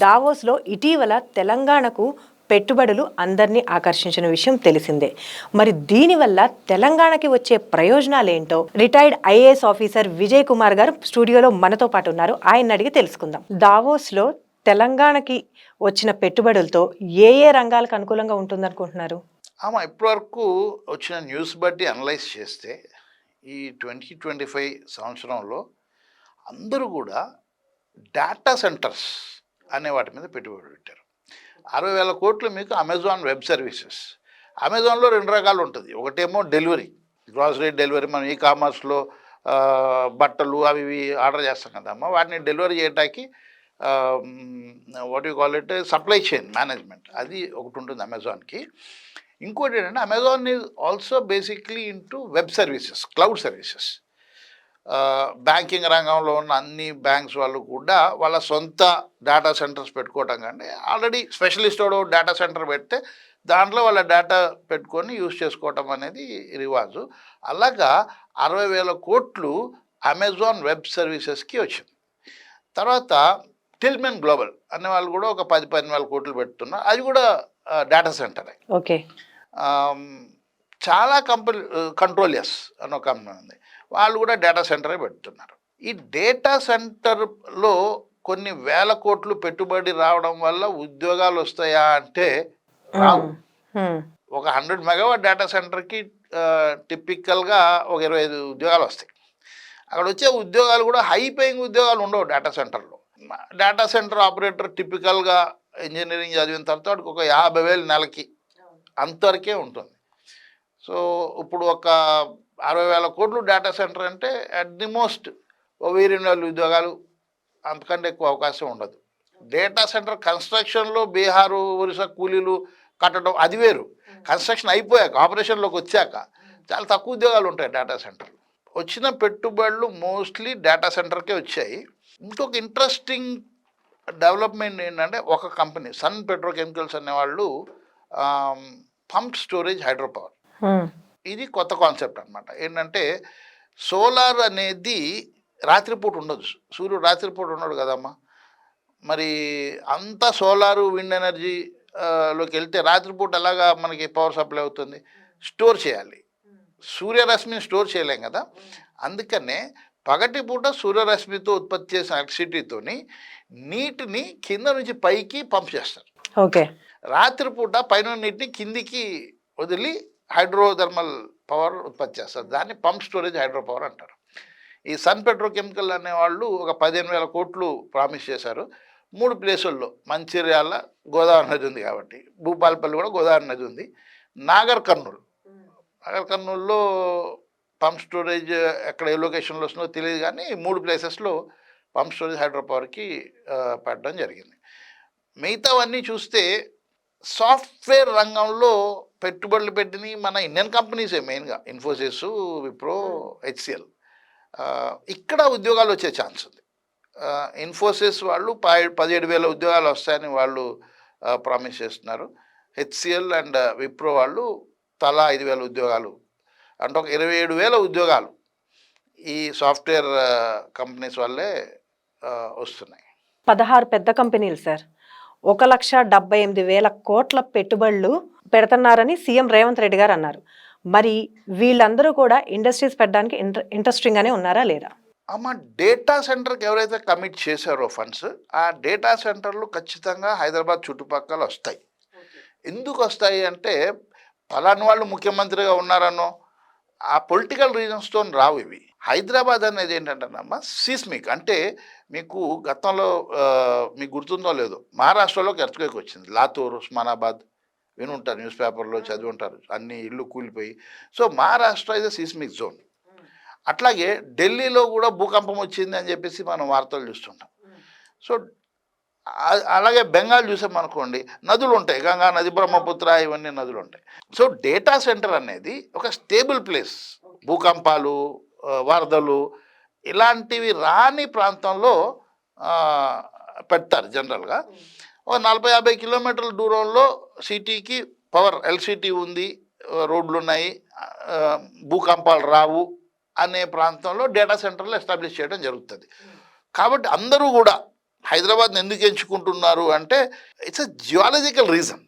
దావోస్లో ఇటీవల తెలంగాణకు పెట్టుబడులు అందరినీ ఆకర్షించిన విషయం తెలిసిందే. మరి దీనివల్ల తెలంగాణకి వచ్చే ప్రయోజనాలేంటో retired IAS officer Vijay Kumar garu స్టూడియోలో మనతో పాటు ఉన్నారు. ఆయన అడిగి తెలుసుకుందాం. దావోస్లో తెలంగాణకి వచ్చిన పెట్టుబడులతో ఏ ఏ రంగాలకు అనుకూలంగా ఉంటుందనుకుంటున్నారు? ఇప్పటివరకు వచ్చిన న్యూస్ బట్టి అనలైజ్ చేస్తే ఈ 2025 సంవత్సరంలో అందరూ కూడా డేటా సెంటర్స్ అనే వాటి మీద పెట్టుబడి పెట్టారు. 60,000 కోట్లు మీకు అమెజాన్ వెబ్ సర్వీసెస్. అమెజాన్లో 2 రకాలు ఉంటుంది. ఒకటేమో డెలివరీ, గ్రాసరీ డెలివరీ. మనం ఈ కామర్స్లో బట్టలు అవి ఇవి ఆర్డర్ చేస్తాం కదమ్మా, వాటిని డెలివరీ చేయడానికి what you call it supply chain management, అది ఒకటి ఉంటుంది అమెజాన్కి. ఇంకోటి ఏంటంటే Amazon is also basically into web services, cloud services. Banking రంగంలో ఉన్న అన్ని బ్యాంక్స్ వాళ్ళు కూడా వాళ్ళ సొంత డేటా సెంటర్స్ పెట్టుకోవటం, కానీ ఆల్రెడీ స్పెషలిస్ట్ డేటా సెంటర్ పెడితే దాంట్లో వాళ్ళ డేటా పెట్టుకొని యూజ్ చేసుకోవటం అనేది రివాజు. అలాగా 60,000 కోట్లు అమెజాన్ వెబ్ సర్వీసెస్కి వచ్చింది. తర్వాత టిల్మెన్ గ్లోబల్ అనే వాళ్ళు కూడా ఒక 10,000 కోట్లు పెడుతున్నారు. అది కూడా డేటా సెంటరే. ఓకే. చాలా కంపెనీ, కంట్రోల్ ఎస్ అని ఒక కంపెనీ ఉంది, వాళ్ళు కూడా డేటా సెంటరే పెడుతున్నారు. ఈ డేటా సెంటర్లో కొన్ని వేల కోట్లు పెట్టుబడి రావడం వల్ల ఉద్యోగాలు వస్తాయా అంటే రావు. ఒక 100 మెగావాట్ డేటా సెంటర్కి టిపికల్గా ఒక 25 ఉద్యోగాలు వస్తాయి. అక్కడ వచ్చే ఉద్యోగాలు కూడా హై పేయింగ్ ఉద్యోగాలు ఉండవు డేటా సెంటర్లో. డేటా సెంటర్ ఆపరేటర్ టిపికల్గా ఇంజనీరింగ్ చదివిన తర్వాత వాడికి ఒక 50,000 నెలకి అంతవరకే ఉంటుంది. సో ఇప్పుడు ఒక 60,000 కోట్లు డేటా సెంటర్ అంటే అట్ ది మోస్ట్ 1,000 ఉద్యోగాలు, అంతకంటే ఎక్కువ అవకాశం ఉండదు. డేటా సెంటర్ కన్స్ట్రక్షన్లో బీహారు ఒరిస్సా కూలీలు కట్టడం అది వేరు. కన్స్ట్రక్షన్ అయిపోయాక ఆపరేషన్లోకి వచ్చాక చాలా తక్కువ ఉద్యోగాలు ఉంటాయి డేటా సెంటర్లు. వచ్చిన పెట్టుబడులు మోస్ట్లీ డేటా సెంటర్కే వచ్చాయి. ఇంకొక ఇంట్రెస్టింగ్ డెవలప్మెంట్ ఏంటంటే ఒక కంపెనీ సన్ పెట్రోకెమికల్స్ అనేవాళ్ళు పంప్ స్టోరేజ్ హైడ్రో పవర్, ఇది కొత్త కాన్సెప్ట్ అనమాట. ఏంటంటే సోలార్ అనేది రాత్రిపూట ఉండదు, సూర్యుడు రాత్రిపూట ఉండడు కదమ్మా. మరి అంతా సోలారు విండ్ ఎనర్జీ లోకి వెళ్తే రాత్రిపూట ఎలాగా మనకి పవర్ సప్లై అవుతుంది? స్టోర్ చేయాలి. సూర్యరశ్మిని స్టోర్ చేయలేం కదా. అందుకనే పగటిపూట సూర్యరశ్మితో ఉత్పత్తి చేసిన ఎలక్ట్రిసిటీతోని నీటిని కింద నుంచి పైకి పంప్ చేస్తారు. ఓకే. రాత్రిపూట పైన నీటిని కిందికి వదిలి హైడ్రోథర్మల్ పవర్ ఉత్పత్తి చేస్తారు. దాన్ని పంప్ స్టోరేజ్ హైడ్రో పవర్ అంటారు. ఈ సన్ పెట్రోకెమికల్ అనేవాళ్ళు ఒక 15,000 కోట్లు ప్రామిస్ చేశారు 3 ప్లేసుల్లో. మంచిర్యాల గోదావరి నది ఉంది కాబట్టి, భూపాలపల్లి కూడా గోదావరి నది ఉంది, నాగర్ కర్నూల్లో పంప్ స్టోరేజ్ ఎక్కడ ఏ లొకేషన్లో వస్తుందో తెలియదు, కానీ 3 ప్లేసెస్లో పంప్ స్టోరేజ్ హైడ్రో పవర్కి పెట్టడం జరిగింది. మిగతావన్నీ చూస్తే సాఫ్ట్వేర్ రంగంలో పెట్టుబడులు పెట్టినవి మన ఇండియన్ కంపెనీసే మెయిన్గా, ఇన్ఫోసిస్, విప్రో, హెచ్సిఎల్. ఇక్కడ ఉద్యోగాలు వచ్చే ఛాన్స్ ఉంది. ఇన్ఫోసిస్ వాళ్ళు 17,000 ఉద్యోగాలు వస్తాయని వాళ్ళు ప్రామిస్ చేస్తున్నారు. హెచ్సిఎల్ అండ్ విప్రో వాళ్ళు తలా 5,000 ఉద్యోగాలు, అంటే ఒక 27,000 ఉద్యోగాలు ఈ సాఫ్ట్వేర్ కంపెనీస్ వల్లే వస్తున్నాయి. 16 పెద్ద కంపెనీలు సార్ 1,78,000 కోట్ల పెట్టుబడులు పెడుతున్నారని సీఎం రేవంత్ రెడ్డి గారు అన్నారు. మరి వీళ్ళందరూ కూడా ఇండస్ట్రీస్ పెట్టడానికి ఇంట్రెస్టింగ్గానే ఉన్నారా లేదా? డేటా సెంటర్కి ఎవరైతే కమిట్ చేశారో ఫండ్స్, ఆ డేటా సెంటర్లు ఖచ్చితంగా హైదరాబాద్ చుట్టుపక్కల వస్తాయి. ఎందుకు వస్తాయి అంటే పలానా వాళ్ళు ముఖ్యమంత్రిగా ఉన్నారనో ఆ పొలిటికల్ రీజన్స్తో రావు ఇవి. హైదరాబాద్ అనేది ఏంటంటేనమ్మా సీస్మిక్, అంటే మీకు గతంలో మీకు గుర్తుందో లేదో మహారాష్ట్రలోకి ఎర్త్క్వేక్ వచ్చింది. లాతూర్, ఉస్మానాబాద్ వినుంటారు, న్యూస్ పేపర్లో చదివి ఉంటారు, అన్ని ఇళ్ళు కూలిపోయి. So Maharashtra is a seismic zone. అట్లాగే ఢిల్లీలో కూడా భూకంపం వచ్చింది అని చెప్పేసి మనం వార్తలు చూస్తుంటాం. సో అలాగే బెంగాల్ చూసామనుకోండి, నదులు ఉంటాయి, గంగా నది, బ్రహ్మపుత్ర, ఇవన్నీ నదులు ఉంటాయి. సో డేటా సెంటర్ అనేది ఒక స్టేబుల్ ప్లేస్. భూకంపాలు, వరదలు ఇలాంటివి రాని ప్రాంతంలో పెడతారు జనరల్గా. ఒక 40-50 కిలోమీటర్ల దూరంలో సిటీకి పవర్, ఎల్సిటీ ఉంది, రోడ్లు ఉన్నాయి, భూకంపాలు రావు అనే ప్రాంతంలో డేటా సెంటర్లు ఎస్టాబ్లిష్ చేయడం జరుగుతుంది. కాబట్టి అందరూ కూడా హైదరాబాద్ని ఎందుకు ఎంచుకుంటున్నారు అంటే it's a geological reason.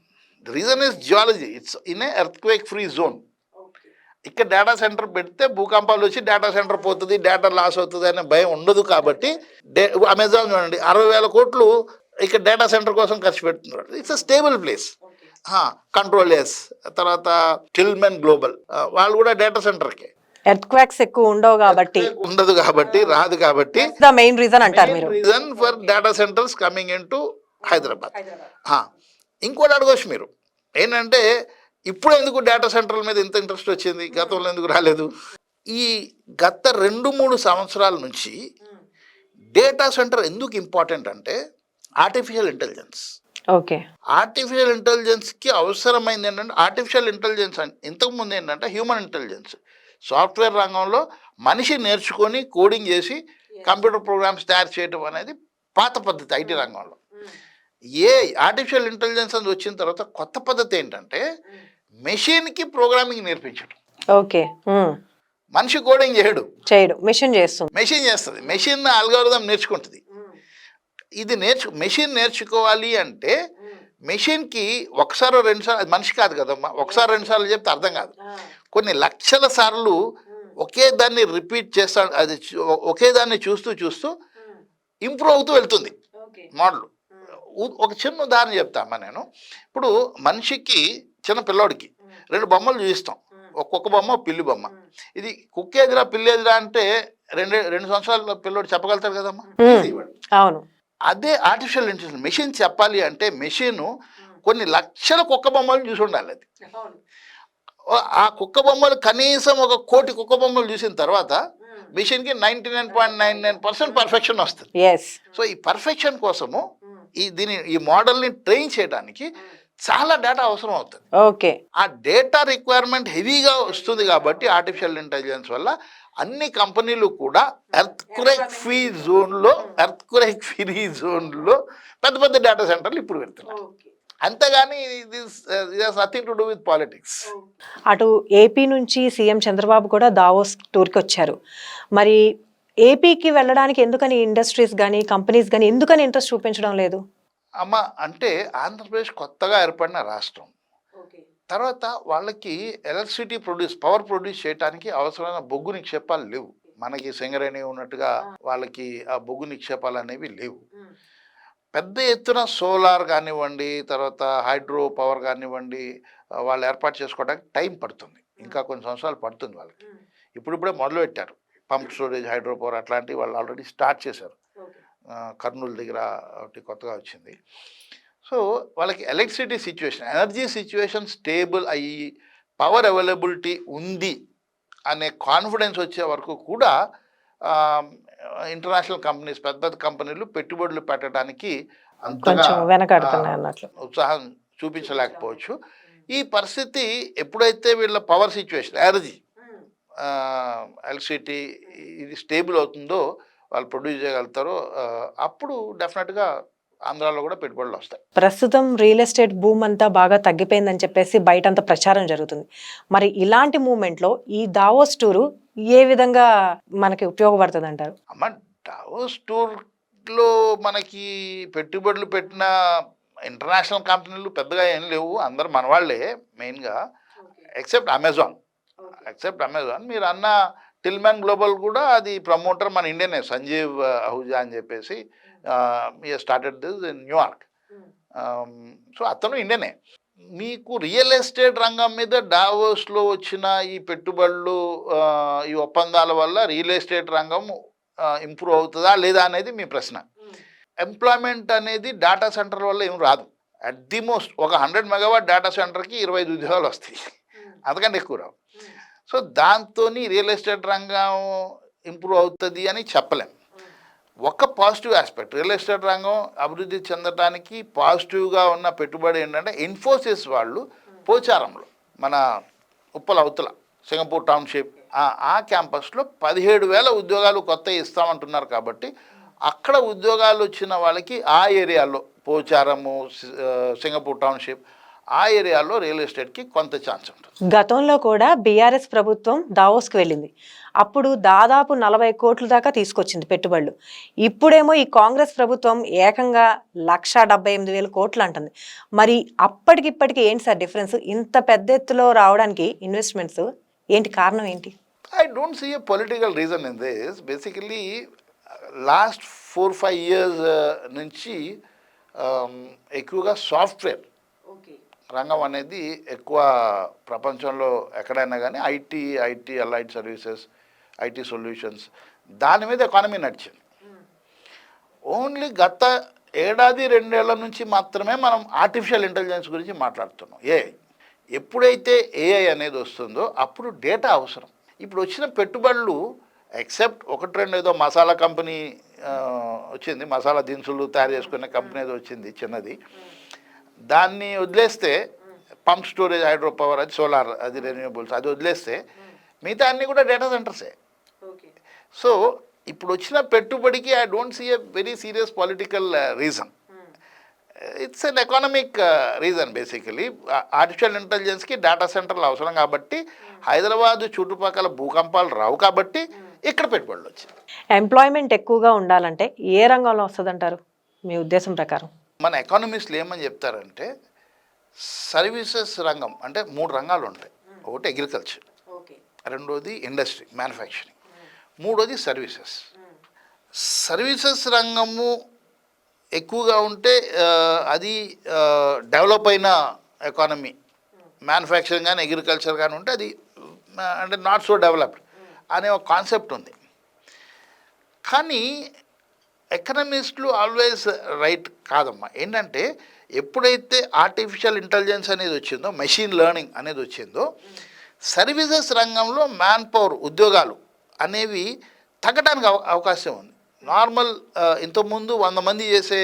The reason is geology. It's in a earthquake free zone. ఇక్కడ డేటా సెంటర్ పెడితే భూకంపాలు వచ్చి డేటా సెంటర్ పోతుంది, డేటా లాస్ అవుతుంది అనే భయం ఉండదు కాబట్టి అమెజాన్ చూడండి 60,000 కోట్లు ఇక్కడ డేటా సెంటర్ కోసం ఖర్చు పెడుతున్నారు. It's a stable place. Control yes, తర్వాత టిల్మెన్ గ్లోబల్ వాళ్ళు కూడా డేటా సెంటర్కే. ఎర్త్ క్వాక్స్ ఎక్కువ ఉండవు కాబట్టి, ఉండదు కాబట్టి, రాదు కాబట్టి ద మెయిన్ రీజన్ అంటారు మీరు. Reason for data centres coming in to Hyderabad. ఇంకోటి అడగవచ్చు మీరు ఏంటంటే ఇప్పుడు ఎందుకు డేటా సెంటర్ల మీద ఇంత ఇంట్రెస్ట్ వచ్చింది, గతంలో ఎందుకు రాలేదు? ఈ గత 2-3 సంవత్సరాల నుంచి డేటా సెంటర్ ఎందుకు ఇంపార్టెంట్ అంటే ఆర్టిఫిషియల్ ఇంటెలిజెన్స్. ఓకే, ఆర్టిఫిషియల్ ఇంటెలిజెన్స్కి అవసరమైంది ఏంటంటే ఇంతకుముందు ఏంటంటే హ్యూమన్ ఇంటెలిజెన్స్. సాఫ్ట్వేర్ రంగంలో మనిషి నేర్చుకొని కోడింగ్ చేసి కంప్యూటర్ ప్రోగ్రామ్స్ తయారు చేయడం అనేది పాత పద్ధతి ఐటీ రంగంలో. ఆర్టిఫిషియల్ ఇంటెలిజెన్స్ అని వచ్చిన తర్వాత కొత్త పద్ధతి ఏంటంటే మెషిన్కి ప్రోగ్రామింగ్ నేర్పించడం. ఓకే, మనిషి కోడింగ్ చేయడు, మెషిన్ చేస్తుంది. మెషిన్ అల్గోరిథం నేర్చుకుంటుంది. ఇది మెషిన్ నేర్చుకోవాలి అంటే మెషిన్కి ఒకసారి 2 సార్లు, అది మనిషి కాదు కదమ్మా, ఒకసారి 2 సార్లు చెప్తే అర్థం కాదు. కొన్ని లక్షల సార్లు ఒకే దాన్ని రిపీట్ చేస్తాడు, అది ఒకే దాన్ని చూస్తూ ఇంప్రూవ్ అవుతూ వెళ్తుంది మోడల్. ఒక చిన్న ఉదాహరణ చెప్తామా నేను. ఇప్పుడు మనిషికి, చిన్న పిల్లోడికి 2 బొమ్మలు చూపిస్తాం. ఒక్కొక్క బొమ్మ పిల్లి బొమ్మ. ఇది కుక్కేదిరా పిల్లేదిరా అంటే 2 సంవత్సరాల పిల్లోడు చెప్పగలుగుతాడు కదమ్మా. అవును. అదే ఆర్టిఫిషియల్ ఇంటెలిజెన్స్ మెషిన్ చెప్పాలి అంటే మెషిన్ కొన్ని లక్షల కుక్క బొమ్మలు చూసి ఉండాలి. అది ఆ కుక్క బొమ్మలు కనీసం 1 కోటి కుక్క బొమ్మలు చూసిన తర్వాత మెషిన్కి 99.99% పర్ఫెక్షన్ వస్తుంది. సో ఈ పర్ఫెక్షన్ కోసము ఈ మోడల్ని ట్రైన్ చేయడానికి చాలా డేటా అవసరం అవుతుంది. ఓకే, ఆ డేటా రిక్వైర్మెంట్ హెవీగా వస్తుంది కాబట్టి ఆర్టిఫిషియల్ ఇంటెలిజెన్స్ వల్ల అన్ని కంపెనీలు కూడా ఎర్త్క్వేక్ ఫ్రీ జోన్లో పెద్ద పెద్ద డేటా సెంటర్లు ఇప్పుడు పెడుతున్నారు. అంతేగాని nothing to do with politics. అటు ఏపీ నుంచి సీఎం చంద్రబాబు కూడా దావోస్ టూర్కి వచ్చారు. మరి ఏపీకి వెళ్ళడానికి ఎందుకని ఇండస్ట్రీస్ కానీ కంపెనీస్ కానీ ఎందుకని ఇంట్రెస్ట్ చూపించడం లేదు? అమ్మ అంటే ఆంధ్రప్రదేశ్ కొత్తగా ఏర్పడిన రాష్ట్రం. తర్వాత వాళ్ళకి ఎలక్ట్రిసిటీ పవర్ ప్రొడ్యూస్ చేయడానికి అవసరమైన బొగ్గు నిక్షేపాలు లేవు. మనకి సింగరేణి ఉన్నట్టుగా వాళ్ళకి ఆ బొగ్గు నిక్షేపాలు అనేవి లేవు. పెద్ద ఎత్తున సోలార్ కానివ్వండి, తర్వాత హైడ్రో పవర్ కానివ్వండి, వాళ్ళు ఏర్పాటు చేసుకోవడానికి టైం పడుతుంది. ఇంకా కొన్ని సంవత్సరాలు పడుతుంది వాళ్ళకి. ఇప్పుడిప్పుడే మొదలుపెట్టారు పంప్ స్టోరేజ్, హైడ్రో పవర్ అట్లాంటివి వాళ్ళు ఆల్రెడీ స్టార్ట్ చేశారు. కర్నూలు దగ్గర ఒకటి కొత్తగా వచ్చింది. సో వాళ్ళకి electricity situation, energy situation stable అయ్యి పవర్ అవైలబిలిటీ ఉంది అనే కాన్ఫిడెన్స్ వచ్చే వరకు కూడా ఇంటర్నేషనల్ కంపెనీస్, పెద్ద పెద్ద కంపెనీలు పెట్టుబడులు పెట్టడానికి అంతగా ఉత్సాహం చూపించలేకపోవచ్చు. ఈ పరిస్థితి ఎప్పుడైతే వీళ్ళ పవర్ సిచ్యువేషన్, ఎలక్ట్రిసిటీ ఇది స్టేబుల్ అవుతుందో, వాళ్ళు ప్రొడ్యూస్ చేయగలుగుతారో, అప్పుడు డెఫినెట్గా ఆంధ్రాలో కూడా పెట్టుబడులు వస్తాయి. ప్రస్తుతం రియల్ ఎస్టేట్ భూమి అంతా బాగా తగ్గిపోయిందని చెప్పేసి బయట అంతా ప్రచారం జరుగుతుంది. మరి ఇలాంటి మూమెంట్లో ఈ దావోస్ టూరు ఏ విధంగా మనకి ఉపయోగపడుతుంది అంటారు? అమ్మ, దావోస్ టూర్లో మనకి పెట్టుబడులు పెట్టిన ఇంటర్నేషనల్ కంపెనీలు పెద్దగా ఏం లేవు. అందరు మన వాళ్ళే మెయిన్గా, ఎక్సెప్ట్ అమెజాన్. మీరు అన్న టిల్మెన్ గ్లోబల్ కూడా అది ప్రమోటర్ మన ఇండియనే, సంజీవ్ అహూజా అని చెప్పేసి. Started this in New York. So అతను ఇండియనే. మీకు రియల్ ఎస్టేట్ రంగం మీద డావోస్లో వచ్చిన ఈ పెట్టుబడులు, ఈ ఒప్పందాల వల్ల రియల్ ఎస్టేట్ రంగం ఇంప్రూవ్ అవుతుందా లేదా అనేది మీ ప్రశ్న. ఎంప్లాయ్మెంట్ అనేది డేటా సెంటర్ వల్ల ఏం రాదు. అట్ ది మోస్ట్ ఒక 100 మెగావాట్ డేటా సెంటర్కి 25 ఉద్యోగాలు వస్తాయి, అంతకంటే ఎక్కువ రావు. సో దాంతో రియల్ ఎస్టేట్ రంగం ఇంప్రూవ్ అవుతుంది అని చెప్పలేం. ఒక పాజిటివ్ ఆస్పెక్ట్, రియల్ ఎస్టేట్ రంగం అభివృద్ధి చెందడానికి పాజిటివ్గా ఉన్న పెట్టుబడి ఏంటంటే ఇన్ఫోసిస్ వాళ్ళు పోచారంలో, మన ఉప్పల అవతల సింగపూర్ టౌన్షిప్ ఆ క్యాంపస్లో 17,000 ఉద్యోగాలు కొత్త ఇస్తామంటున్నారు. కాబట్టి అక్కడ ఉద్యోగాలు వచ్చిన వాళ్ళకి ఆ ఏరియాలో పోచారము, సింగపూర్ టౌన్షిప్ ఆ ఏరియాలో రియల్ ఎస్టేట్కి కొంత ఛాన్స్ ఉంటుంది. గతంలో కూడా బీఆర్ఎస్ ప్రభుత్వం దావోస్కి వెళ్ళింది. అప్పుడు దాదాపు 40 కోట్ల దాకా తీసుకొచ్చింది పెట్టుబడులు. ఇప్పుడేమో ఈ కాంగ్రెస్ ప్రభుత్వం ఏకంగా 1,78,000 కోట్లు అంటుంది. మరి అప్పటికిప్పటికి ఏంటి సార్ డిఫరెన్స్? ఇంత పెద్ద ఎత్తులో రావడానికి ఇన్వెస్ట్మెంట్స్ ఏంటి, కారణం ఏంటి? I don't see a political reason in this. Basically, last 4-5 years నుంచి ఎక్కువగా సాఫ్ట్వేర్ రంగం అనేది ఎక్కువ ప్రపంచంలో ఎక్కడైనా కానీ IT allied services, IT solutions, దాని మీద ఎకానమీ నడిచింది. ఓన్లీ గత 1-2 ఏళ్ల నుంచి మాత్రమే మనం ఆర్టిఫిషియల్ ఇంటెలిజెన్స్ గురించి మాట్లాడుతున్నాం. ఎప్పుడైతే ఏఐ అనేది వస్తుందో అప్పుడు డేటా అవసరం. ఇప్పుడు వచ్చిన పెట్టుబడులు ఎక్సెప్ట్ 1-2 ఏదో మసాలా కంపెనీ వచ్చింది, మసాలా దినుసులు తయారు చేసుకునే కంపెనీ ఏదో వచ్చింది చిన్నది, దాన్ని వదిలేస్తే పంప్ స్టోరేజ్, హైడ్రో పవర్, అది సోలార్, అది రెన్యూవబుల్స్, అది వదిలేస్తే మిగతా అన్నీ కూడా డేటా సెంటర్సే. సో ఇప్పుడు వచ్చిన పెట్టుబడికి I don't see a very serious political reason. It's an economic reason. Basically artificial ఇంటెలిజెన్స్కి డేటా సెంటర్లు అవసరం కాబట్టి, హైదరాబాద్ చుట్టుపక్కల భూకంపాలు రావు కాబట్టి ఇక్కడ పెట్టుబడులు వచ్చాయి. ఎంప్లాయ్మెంట్ ఎక్కువగా ఉండాలంటే ఏ రంగంలో వస్తుందంటారు మీ ఉద్దేశం ప్రకారం? మన ఎకానమిస్టులు ఏమని చెప్తారంటే సర్వీసెస్ రంగం అంటే 3 రంగాలు ఉంటాయి. ఒకటి అగ్రికల్చర్, రెండోది ఇండస్ట్రీ మ్యానుఫ్యాక్చరింగ్, మూడోది సర్వీసెస్. సర్వీసెస్ రంగము ఎక్కువగా ఉంటే అది డెవలప్ అయిన ఎకానమీ. మ్యానుఫ్యాక్చరింగ్ కానీ అగ్రికల్చర్ కానీ ఉంటే అది అంటే నాట్ సో డెవలప్డ్ అనే ఒక కాన్సెప్ట్ ఉంది. కానీ ఎకనమిస్టులు ఆల్వేస్ రైట్ కాదమ్మా. ఏంటంటే ఎప్పుడైతే ఆర్టిఫిషియల్ ఇంటెలిజెన్స్ అనేది వచ్చిందో, మెషిన్ లెర్నింగ్ అనేది వచ్చిందో, సర్వీసెస్ రంగంలో మ్యాన్ పవర్ ఉద్యోగాలు అనేవి తగ్గడానికి అవకాశం ఉంది. నార్మల్ ఇంతకుముందు 100 మంది చేసే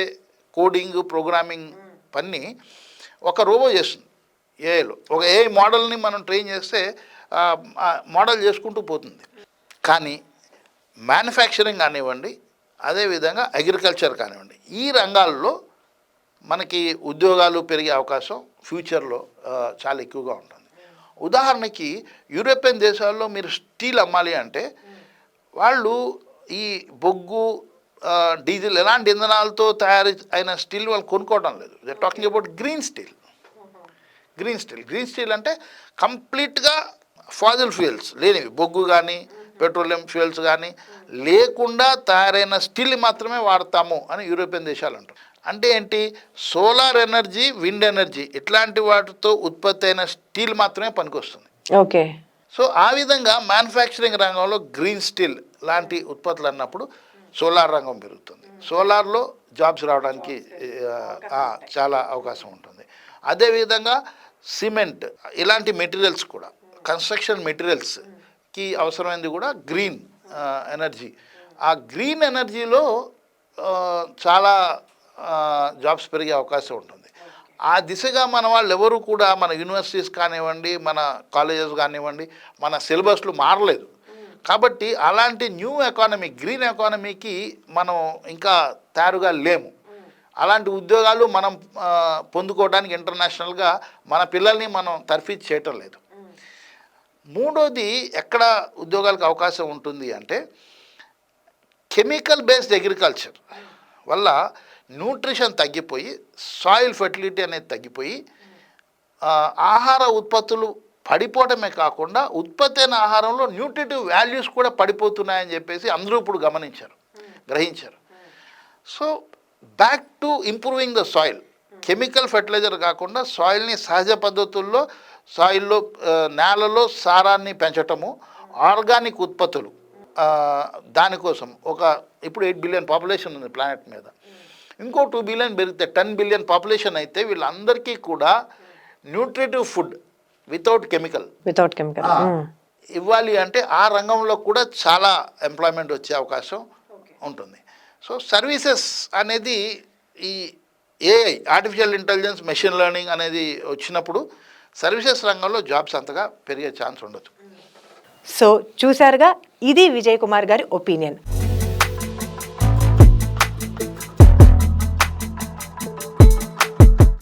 కోడింగ్, ప్రోగ్రామింగ్ పని ఒక రోబో చేస్తుంది. ఏఐలో ఒక ఏఐ మోడల్ని మనం ట్రైన్ చేస్తే మోడల్ చేసుకుంటూ పోతుంది. కానీ మ్యానుఫ్యాక్చరింగ్ కానివ్వండి, అదేవిధంగా అగ్రికల్చర్ కానివ్వండి, ఈ రంగాల్లో మనకి ఉద్యోగాలు పెరిగే అవకాశం ఫ్యూచర్లో చాలా ఎక్కువగా ఉంటుంది. ఉదాహరణకి యూరోపియన్ దేశాల్లో మీరు స్టీల్ అమ్మాలి అంటే వాళ్ళు ఈ బొగ్గు, డీజిల్ ఎలాంటి ఇంధనాలతో తయారు అయిన స్టీల్ వాళ్ళు కొనుక్కోవడం లేదు. They talking about green steel. Green steel అంటే కంప్లీట్గా ఫాజిల్ ఫ్యూయల్స్ లేనివి, బొగ్గు కానీ పెట్రోలియం ఫ్యూయల్స్ కానీ లేకుండా తయారైన స్టీల్ మాత్రమే వాడతాము అని యూరోపియన్ దేశాలు అంటారు. అంటే ఏంటి? సోలార్ ఎనర్జీ, విండ్ ఎనర్జీ ఇట్లాంటి వాటితో ఉత్పత్తి అయిన స్టీల్ మాత్రమే పనికొస్తుంది. ఓకే. సో ఆ విధంగా మ్యానుఫ్యాక్చరింగ్ రంగంలో గ్రీన్ స్టీల్ లాంటి ఉత్పత్తులు అన్నప్పుడు సోలార్ రంగం పెరుగుతుంది. సోలార్లో జాబ్స్ రావడానికి చాలా అవకాశం ఉంటుంది. అదేవిధంగా సిమెంట్ ఇలాంటి మెటీరియల్స్ కూడా, కన్స్ట్రక్షన్ మెటీరియల్స్కి అవసరమైనది కూడా గ్రీన్ ఎనర్జీ. ఆ గ్రీన్ ఎనర్జీలో చాలా జాబ్స్ పెరిగే అవకాశం ఉంటుంది. ఆ దిశగా మన వాళ్ళు ఎవరు కూడా, మన యూనివర్సిటీస్ కానివ్వండి, మన కాలేజెస్ కానివ్వండి, మన సిలబస్లు మారలేదు. కాబట్టి అలాంటి న్యూ ఎకానమీ, గ్రీన్ ఎకానమీకి మనం ఇంకా తయారుగా లేము. అలాంటి ఉద్యోగాలు మనం పొందుకోవడానికి ఇంటర్నేషనల్గా మన పిల్లల్ని మనం తర్ఫీదు చేయటం లేదు. మూడోది ఎక్కడ ఉద్యోగాలకు అవకాశం ఉంటుంది అంటే కెమికల్ బేస్డ్ అగ్రికల్చర్ వల్ల న్యూట్రిషన్ తగ్గిపోయి, సాయిల్ ఫెర్టిలిటీ అనేది తగ్గిపోయి, ఆహార ఉత్పత్తులు పడిపోవడమే కాకుండా ఉత్పత్తి అయిన ఆహారంలో న్యూట్రిటివ్ వాల్యూస్ కూడా పడిపోతున్నాయని చెప్పేసి అందరూ ఇప్పుడు గ్రహించారు. So back to improving the soil. Chemical fertiliser కాకుండా సాయిల్ని సహజ పద్ధతుల్లో, సాయిల్లో నేలలో సారాన్ని పెంచటము, ఆర్గానిక్ ఉత్పత్తులు, దానికోసం ఇప్పుడు 8 బిలియన్ పాపులేషన్ ఉంది ప్లానెట్ మీద. ఇంకో 2 బిలియన్ పెరిగితే 10 బిలియన్ పాపులేషన్ అయితే వీళ్ళందరికీ కూడా న్యూట్రిటివ్ ఫుడ్ వితౌట్ కెమికల్ ఇవ్వాలి అంటే ఆ రంగంలో కూడా చాలా ఎంప్లాయ్మెంట్ వచ్చే అవకాశం ఉంటుంది. సో సర్వీసెస్ అనేది ఈ AI, artificial intelligence, machine learning అనేది వచ్చినప్పుడు సర్వీసెస్ రంగంలో జాబ్స్ అంతగా పెరిగే ఛాన్స్ ఉండదు. సో చూశారుగా, ఇది విజయ్ కుమార్ గారి ఒపీనియన్.